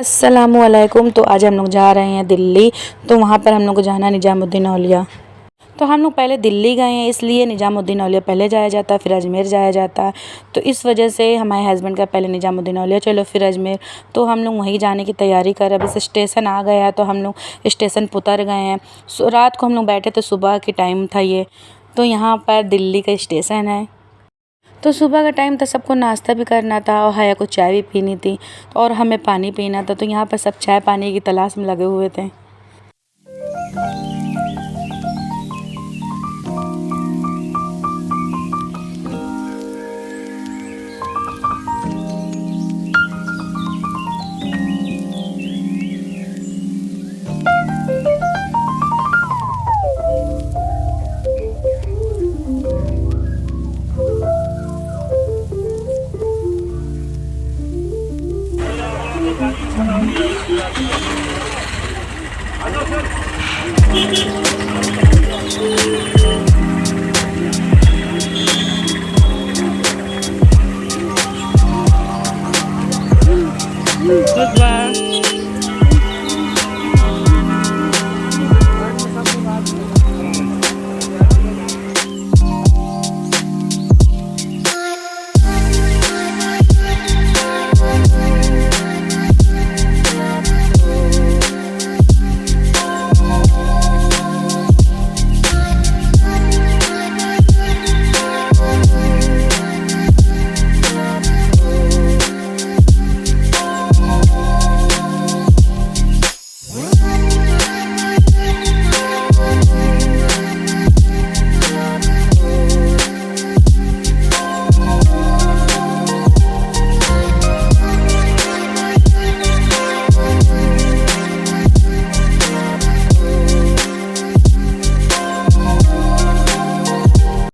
अस्सलामुअलैकुम। तो आज हम लोग जा रहे हैं दिल्ली। तो वहाँ पर हम लोग को जाना निज़ामुद्दीन औलिया। तो हम लोग पहले दिल्ली गए हैं, इसलिए निज़ामुद्दीन औलिया पहले जाया जाता है, फिर अजमेर जाया जाता है। तो इस वजह से हमारे हस्बैंड का पहले निज़ामुद्दीन औलिया चलो फिर अजमेर। तो हम लोग वहीं जाने की तैयारी कर रहे हैं। बस स्टेशन आ गया है तो हम लोग स्टेशन पर उतर गए हैं। रात को हम लोग बैठे तो सुबह की टाइम था ये। तो यहाँ पर दिल्ली का स्टेशन है। तो सुबह का टाइम था, सबको नाश्ता भी करना था और हया को चाय भी पीनी थी और हमें पानी पीना था। तो यहाँ पर सब चाय पानी की तलाश में लगे हुए थे।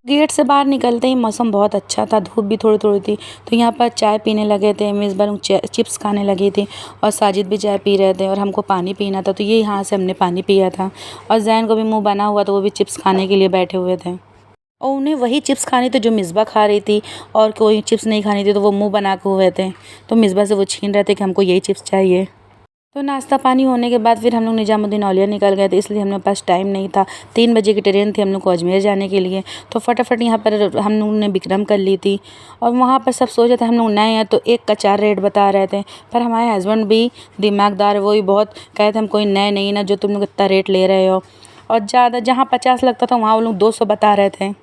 गेट से बाहर निकलते ही मौसम बहुत अच्छा था, धूप भी थोड़ी थोड़ी थी। तो यहाँ पर चाय पीने लगे थे, मेज़बान लोग चिप्स खाने लगी थी और साजिद भी चाय पी रहे थे और हमको पानी पीना था। तो ये यहाँ से हमने पानी पिया था और जैन को भी मुंह बना हुआ, तो वो भी चिप्स खाने के लिए बैठे हुए थे और उन्हें वही चिप्स खानी थी जो मिसबा खा रही थी और कोई चिप्स नहीं खानी थी तो वो मुँह बना के हुए थे। तो मिसबा से वो छीन रहे थे कि हमको यही चिप्स चाहिए। तो नाश्ता पानी होने के बाद फिर हम लोग निज़ामुद्दीन औलिया निकल गए थे, इसलिए हम लोग पास टाइम नहीं था। 3 बजे की ट्रेन थी हम लोग को अजमेर जाने के लिए। तो फटाफट यहाँ पर हम लोग ने विक्रम कर ली थी और वहाँ पर सब सोचे थे हम लोग नए हैं तो एक का 4 रेट बता रहे थे। पर हमारे हस्बैंड भी दिमागदार, वो भी बहुत कहे थे हम कोई नए नहीं ना जो तुम लोग इतना रेट ले रहे हो। और ज़्यादा जहाँ 50 लगता था वहाँ वो लोग 200 बता रहे थे।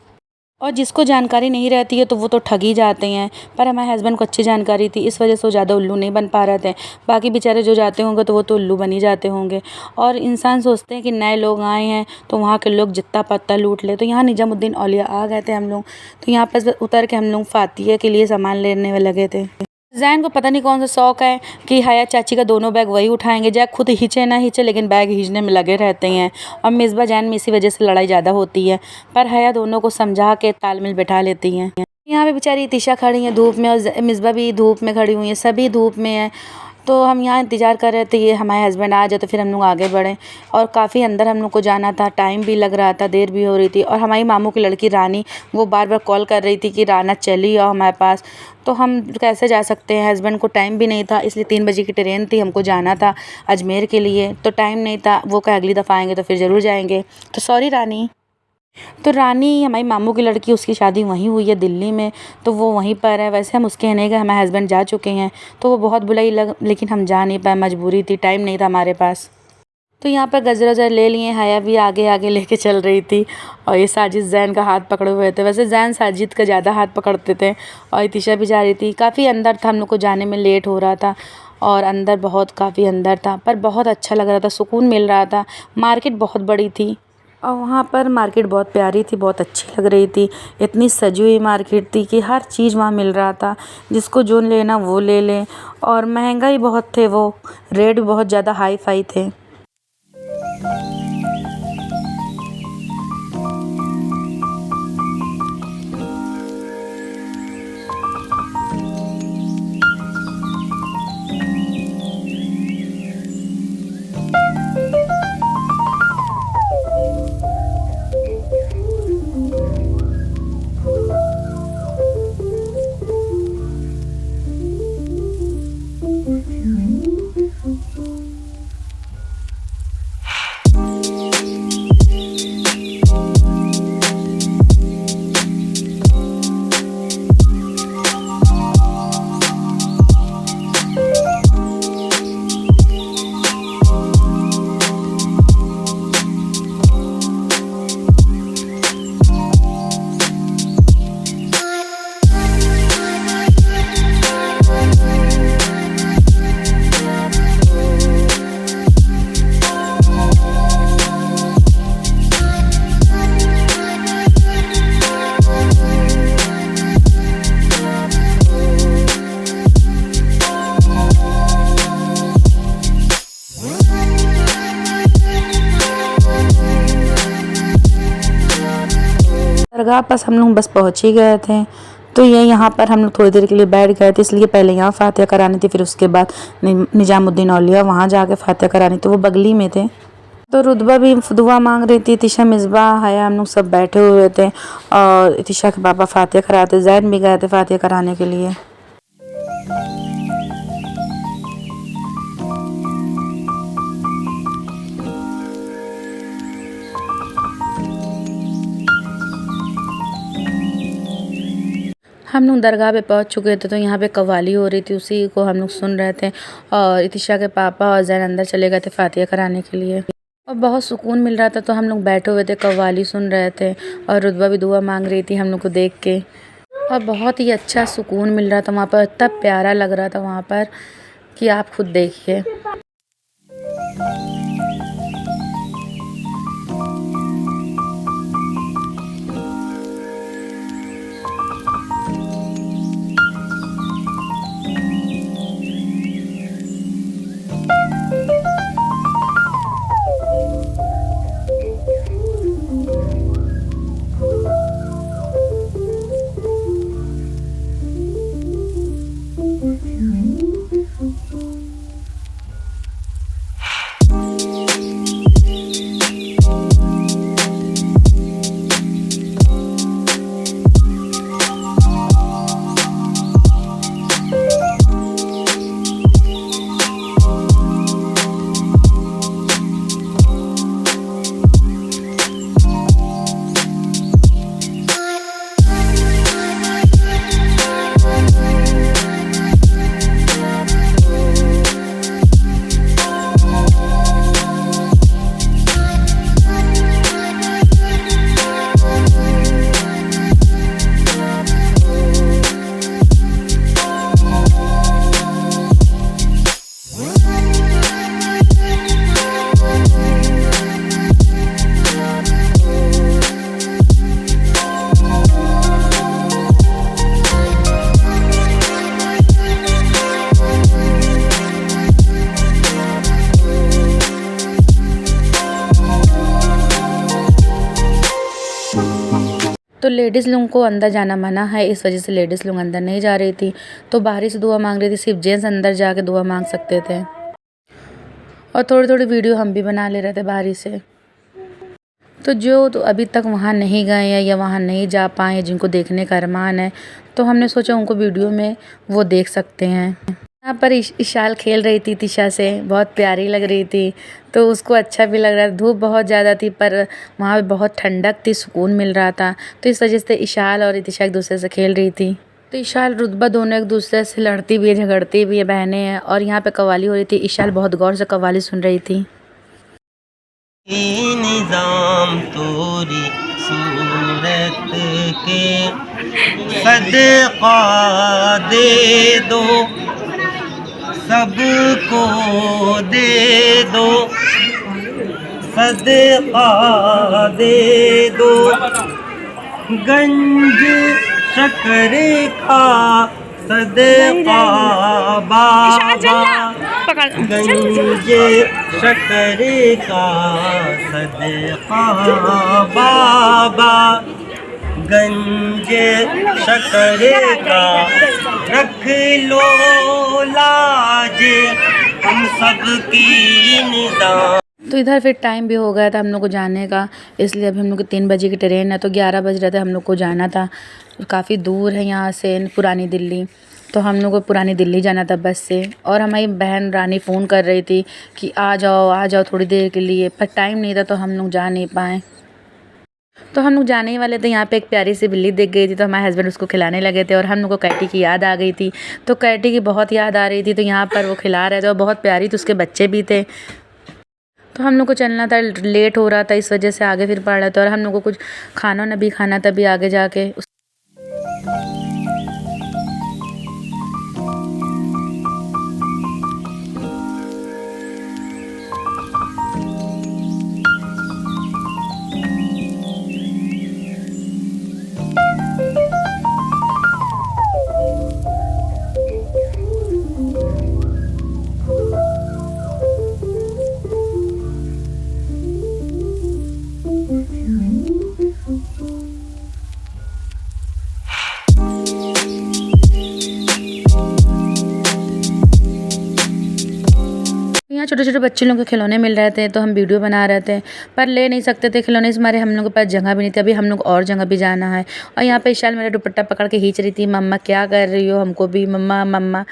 और जिसको जानकारी नहीं रहती है तो वो तो ठग ही जाते हैं। पर हमारे हस्बैंड को अच्छी जानकारी थी, इस वजह से वो ज़्यादा उल्लू नहीं बन पा रहे थे। बाकी बेचारे जो जाते होंगे तो वो तो उल्लू बन ही जाते होंगे। और इंसान सोचते हैं कि नए लोग आए हैं तो वहाँ के लोग जितना पत्ता लूट ले। तो यहाँ निज़ामुद्दीन औलिया आ गए थे हम लोग। तो यहाँ पर उतर के हम लोग फातिया के लिए सामान लेने में लगे थे। जैन को पता नहीं कौन सा शौक है कि हया चाची का दोनों बैग वही उठाएंगे, जैक खुद हिचे ना हिचे लेकिन बैग खींचने में लगे रहते हैं। और मिसबा जैन में इसी वजह से लड़ाई ज़्यादा होती है। पर हया दोनों को समझा के तालमेल बैठा लेती हैं। यहाँ पे बेचारी तिशा खड़ी हैं धूप में और मिसबा भी धूप में खड़ी हुई हैं, सभी धूप में हैं। तो हम यहाँ इंतज़ार कर रहे थे ये हमारे हस्बैंड आ जाए तो फिर हम लोग आगे बढ़ें। और काफ़ी अंदर हम लोग को जाना था, टाइम भी लग रहा था, देर भी हो रही थी। और हमारी मामू की लड़की रानी वो बार बार कॉल कर रही थी कि राना चली आओ हमारे पास। तो हम कैसे जा सकते हैं, हस्बैंड को टाइम भी नहीं था, इसलिए 3 बजे की ट्रेन थी, हमको जाना था अजमेर के लिए। तो टाइम नहीं था, वो कहा अगली दफ़ा आएंगे तो फिर ज़रूर जाएंगे। तो सॉरी रानी। तो रानी हमारी मामू की लड़की, उसकी शादी वहीं हुई है दिल्ली में, तो वो वहीं पर है। वैसे हम उसके कहने गए, हमारे हस्बैंड जा चुके हैं। तो वो बहुत बुलाई लेकिन हम जा नहीं पाए, मजबूरी थी, टाइम नहीं था हमारे पास। तो यहाँ पर गजर वजर ले लिए, हया भी आगे आगे लेके चल रही थी और ये साजिद जैन का हाथ पकड़े हुए थे। वैसे जैन साजिद का ज़्यादा हाथ पकड़ते थे और इतिशा भी जा रही थी। काफ़ी अंदर था, हम लोग को जाने में लेट हो रहा था और अंदर बहुत काफ़ी अंदर था, पर बहुत अच्छा लग रहा था, सुकून मिल रहा था। मार्केट बहुत बड़ी थी और वहाँ पर मार्केट बहुत प्यारी थी, बहुत अच्छी लग रही थी। इतनी सजी हुई मार्केट थी कि हर चीज़ वहाँ मिल रहा था, जिसको जो लेना वो ले लें। और महंगाई बहुत थे, वो रेट भी बहुत ज़्यादा हाई फाई थे। दरगाह पास हम लोग बस पहुँच ही गए थे। तो ये यहाँ पर हम लोग थोड़ी देर के लिए बैठ गए थे, इसलिए पहले यहाँ फ़ातिहा करानी थी, फिर उसके बाद निजामुद्दीन औलिया वहाँ जाके फ़ातिहा करानी, तो वो बगली में थे। तो रुतबा भी दुआ मांग रही थी, तिशा मिसबाह हया हम लोग सब बैठे हुए थे और तिशा के पापा फ़ातिहा कराते, ज़ैन भी गए थे फ़ातिहा कराने के लिए। हम लोग दरगाह पे पहुंच चुके थे, तो यहाँ पे कव्वाली हो रही थी, उसी को हम लोग सुन रहे थे और इतिशा के पापा और ज़ैन अंदर चले गए थे फ़ातिहा कराने के लिए और बहुत सुकून मिल रहा था। तो हम लोग बैठे हुए थे, कव्वाली सुन रहे थे और रुतबा भी दुआ मांग रही थी हम लोग को देख के और बहुत ही अच्छा सुकून मिल रहा था वहाँ पर। इतना प्यारा लग रहा था वहाँ पर कि आप खुद देखिए। तो लेडीज़ लोगों को अंदर जाना मना है, इस वजह से लेडीज़ लोग अंदर नहीं जा रही थी। तो बाहरी से दुआ मांग रही थी, सिर्फ जेंट्स अंदर जाके दुआ मांग सकते थे और थोड़ी थोड़ी वीडियो हम भी बना ले रहे थे बाहरी से। तो जो तो अभी तक वहाँ नहीं गए हैं या वहाँ नहीं जा पाए हैं, जिनको देखने का अरमान है, तो हमने सोचा उनको वीडियो में वो देख सकते हैं। यहाँ पर इशाल खेल रही थी तिशा से, बहुत प्यारी लग रही थी, तो उसको अच्छा भी लग रहा था। धूप बहुत ज़्यादा थी पर वहाँ पे बहुत ठंडक थी, सुकून मिल रहा था, तो इस वजह से इशाल और तिशा एक दूसरे से खेल रही थी। तो इशाल रुतबा दोनों एक दूसरे से लड़ती भी है, झगड़ती भी है, बहनें हैं। और यहाँ पे कव्वाली हो रही थी, इशाल बहुत गौर से कव्वाली सुन रही थी। निज़ाम तोरी सूरत के सदका दे दो, सबको दे दो, सदका दे दो, गंज शक्कर का सदका बाबा, गंज शक्कर का सदका बाबा, गंज शक्कर का रख लो लाज हम सब की निज़ाम। तो इधर फिर टाइम भी हो गया था हम लोग को जाने का, इसलिए अभी हम लोग की 3 बजे की ट्रेन है, तो 11 बज रहे थे हम लोग को जाना था। काफ़ी दूर है यहाँ से पुरानी दिल्ली, तो हम लोग को पुरानी दिल्ली जाना था बस से। और हमारी बहन रानी फ़ोन कर रही थी कि आ जाओ थोड़ी देर के लिए, पर टाइम नहीं था तो हम लोग जा नहीं पाए। तो हम लोग जाने ही वाले थे, यहाँ पे एक प्यारी सी बिल्ली दिख गई थी, तो हमारे हस्बैंड उसको खिलाने लगे थे और हम लोग को कैटी की याद आ गई थी। तो कैटी की बहुत याद आ रही थी, तो यहाँ पर वो खिला रहे थे और बहुत प्यारी थी, उसके बच्चे भी थे। तो हम लोग को चलना था, लेट हो रहा था, इस वजह से आगे फिर पड़ रहा था और हम लोग को कुछ खाना ना भी खाना था भी आगे जाके। यहाँ छोटे-छोटे बच्चे लोगों के खिलौने मिल रहे थे, तो हम वीडियो बना रहे थे, पर ले नहीं सकते थे खिलौने, इस मारे हम लोगों के पास जगह भी नहीं थी। अभी हम लोग और जगह भी जाना है और यहाँ पे विशाल मेरा दुपट्टा पकड़ के खींच रही थी, मम्मा क्या कर रही हो, हमको भी मम्मा मम्मा।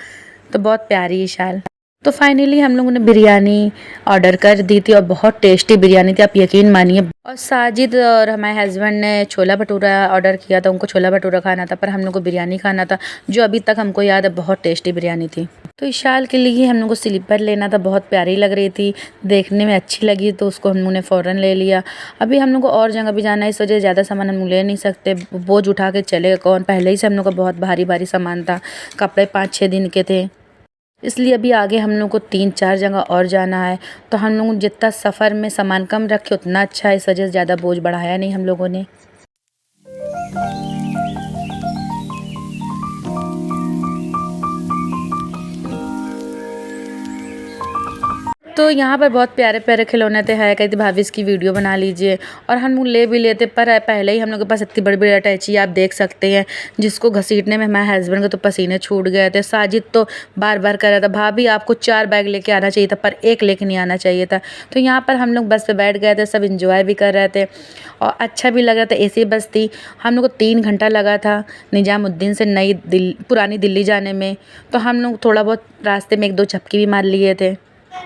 तो बहुत प्यारी विशाल। तो फाइनली हम लोगों ने बिरयानी ऑर्डर कर दी थी और बहुत टेस्टी बिरयानी थी, आप यकीन मानिए। और साजिद और हमारे हस्बैंड ने छोला भटूरा ऑर्डर किया था, उनको छोला भटूरा खाना था, पर हम लोग को बिरयानी खाना था, जो अभी तक हमको याद है बहुत टेस्टी बिरयानी थी। तो विशाल के लिए हम लोग को स्लीपर लेना था, बहुत प्यारी लग रही थी, देखने में अच्छी लगी, तो उसको हम लोग ने फ़ौरन ले लिया। अभी हम लोग को और जगह भी जाना है, इस वजह से ज़्यादा सामान हम लोग ले नहीं सकते, बोझ उठा के चलेगा कौन। पहले ही से हम लोग का बहुत भारी भारी सामान था, कपड़े 5-6 दिन के थे, इसलिए अभी आगे हम लोग को 3-4 जगह और जाना है। तो हम लोग जितना सफ़र में सामान कम रखे उतना अच्छा है, इस वजह से ज़्यादा बोझ बढ़ाया नहीं हम लोगों ने। तो यहाँ पर बहुत प्यारे प्यारे खिलौने थे, है कहती भाभी इसकी वीडियो बना लीजिए, और हम लोग ले भी लेते, पर पहले ही हम लोग के पास इतनी बड़ी बड़ी अटैची आप देख सकते हैं, जिसको घसीटने में हमारे हस्बैंड के तो पसीने छूट गए थे। साजिद तो बार बार कह रहा था भाभी आपको 4 बैग लेके आना चाहिए था, पर 1 लेके नहीं आना चाहिए था। तो यहाँ पर हम लोग बस पे बैठ गए थे, सब इंजॉय भी कर रहे थे और अच्छा भी लग रहा था। ऐसी बस थी, हम लोग को 3 घंटा लगा था निजामुद्दीन से पुरानी दिल्ली जाने में। तो हम लोग थोड़ा बहुत रास्ते में 1-2 झपकी भी मार लिए थे।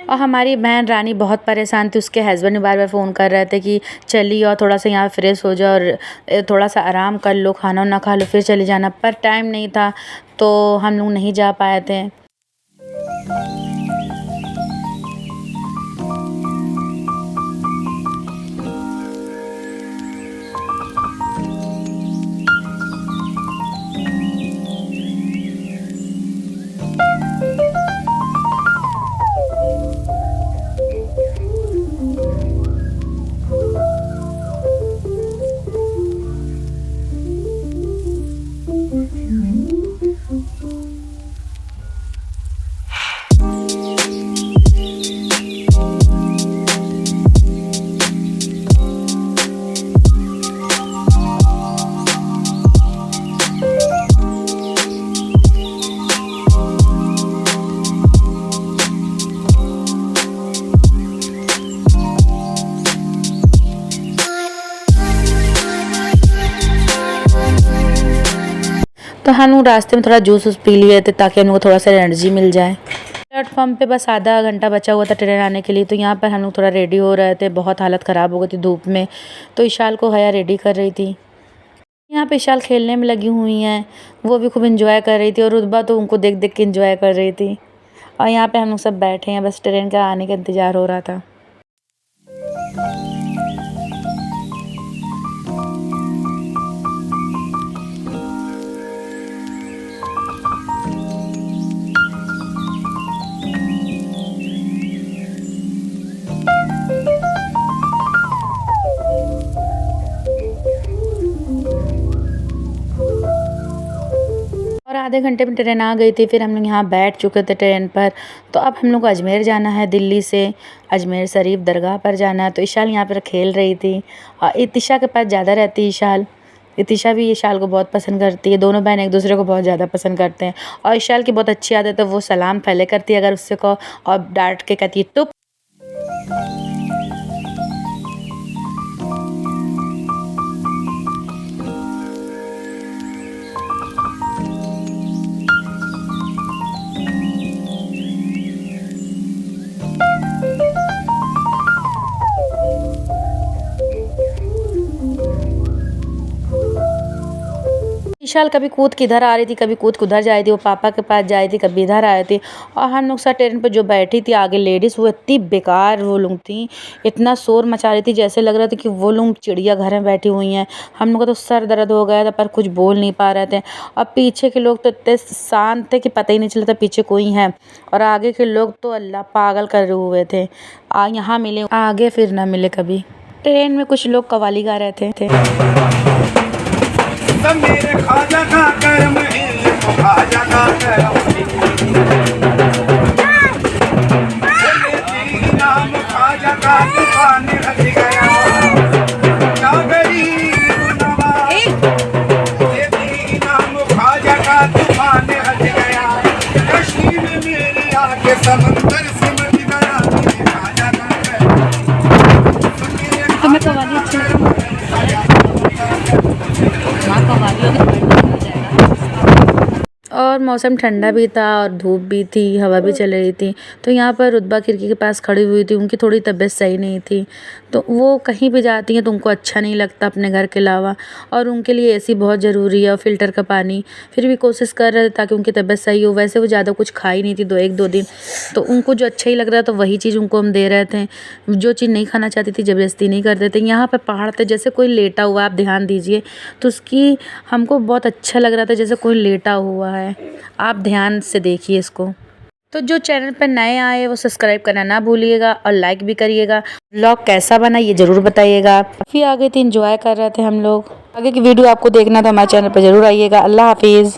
और हमारी बहन रानी बहुत परेशान थी, उसके हस्बैंड बार बार फ़ोन कर रहे थे कि चलिए और थोड़ा सा यहाँ फ्रेश हो जाओ और थोड़ा सा आराम कर लो, खाना वाना खा लो, फिर चले जाना, पर टाइम नहीं था तो हम लोग नहीं जा पाए थे। तो हम लोग रास्ते में थोड़ा जूस पी लिए थे ताकि हम लोग को थोड़ा सा एनर्जी मिल जाए। प्लेटफॉर्म पे बस आधा घंटा बचा हुआ था ट्रेन आने के लिए, तो यहाँ पर हम लोग थोड़ा रेडी हो रहे थे, बहुत हालत ख़राब हो गई थी धूप में। तो विशाल को हया रेडी कर रही थी, यहाँ पे विशाल खेलने में लगी हुई हैं, वो भी खूब इंजॉय कर रही थी और रुतबा तो उनको देख देख के इंजॉय कर रही थी। और यहाँ पे हम लोग सब बैठे हैं, बस ट्रेन का आने का इंतज़ार हो रहा था। और आधे घंटे में ट्रेन आ गई थी, फिर हम लोग यहाँ बैठ चुके थे ट्रेन पर। तो अब हम लोग को अजमेर जाना है, दिल्ली से अजमेर शरीफ दरगाह पर जाना है। तो इशाल यहाँ पर खेल रही थी और इतिशा के पास ज़्यादा रहती है इशाल। इतिशा भी इशाल को बहुत पसंद करती है, दोनों बहन एक दूसरे को बहुत ज़्यादा पसंद करते हैं। और इशाल की बहुत अच्छी आदत है, वो सलाम पहले करती है अगर उससे को, और डांट के कहती है टुप। विशाल कभी कूद के इधर आ रही थी, कभी कूद के उधर जा रही थी, वो पापा के पास जा रही थी, कभी इधर आ रही थी। और हम लोग साथ ट्रेन पर जो बैठी थी आगे लेडीज़, वो इतनी बेकार वो लोग थी, इतना शोर मचा रही थी जैसे लग रहा था कि वो लोग चिड़ियाघर में बैठी हुई हैं। हम लोग का तो सर दर्द हो गया था, पर कुछ बोल नहीं पा रहे थे। और पीछे के लोग तो इतने शांत थे कि पता ही नहीं चलता पीछे कोई है, और आगे के लोग तो अल्लाह पागल कर हुए थे, यहाँ मिले आगे फिर ना मिले कभी। ट्रेन में कुछ लोग कव्वाली गा रहे थे। मेरे खाजा का करम खाजा का करम नाम खाजा का तूफान हट गया क्या गरीब नवाज नाम खाजा का तूफान हट गया कश्मीर मेरी आके समंदर सिमट गया मौसम ठंडा भी था और धूप भी थी, हवा भी चल रही थी। तो यहाँ पर रुतबा खिड़की के पास खड़ी हुई थी, उनकी थोड़ी तबीयत सही नहीं थी। तो वो कहीं भी जाती हैं तो उनको अच्छा नहीं लगता अपने घर के अलावा, और उनके लिए एसी बहुत ज़रूरी है और फ़िल्टर का पानी। फिर भी कोशिश कर रहे थे ताकि उनकी तबीयत सही हो। वैसे वो ज़्यादा कुछ खाई नहीं थी 1-2 दिन, तो उनको जो अच्छा ही लग रहा था वही चीज़ उनको हम दे रहे थे। जो चीज़ नहीं खाना चाहती थी ज़बरदस्ती नहीं करते थे। यहाँ पे पहाड़ पे जैसे कोई लेटा हुआ है, आप ध्यान दीजिए, तो उसकी हमको बहुत अच्छा लग रहा था जैसे कोई लेटा हुआ है। आप ध्यान से देखिए इसको। तो जो चैनल पर नए आए वो सब्सक्राइब करना ना भूलिएगा और लाइक भी करिएगा। व्लॉग कैसा बना ये ज़रूर बताइएगा। काफ़ी आगे थे, इंजॉय कर रहे थे हम लोग। आगे की वीडियो आपको देखना तो हमारे चैनल पर ज़रूर आइएगा। अल्लाह हाफिज़।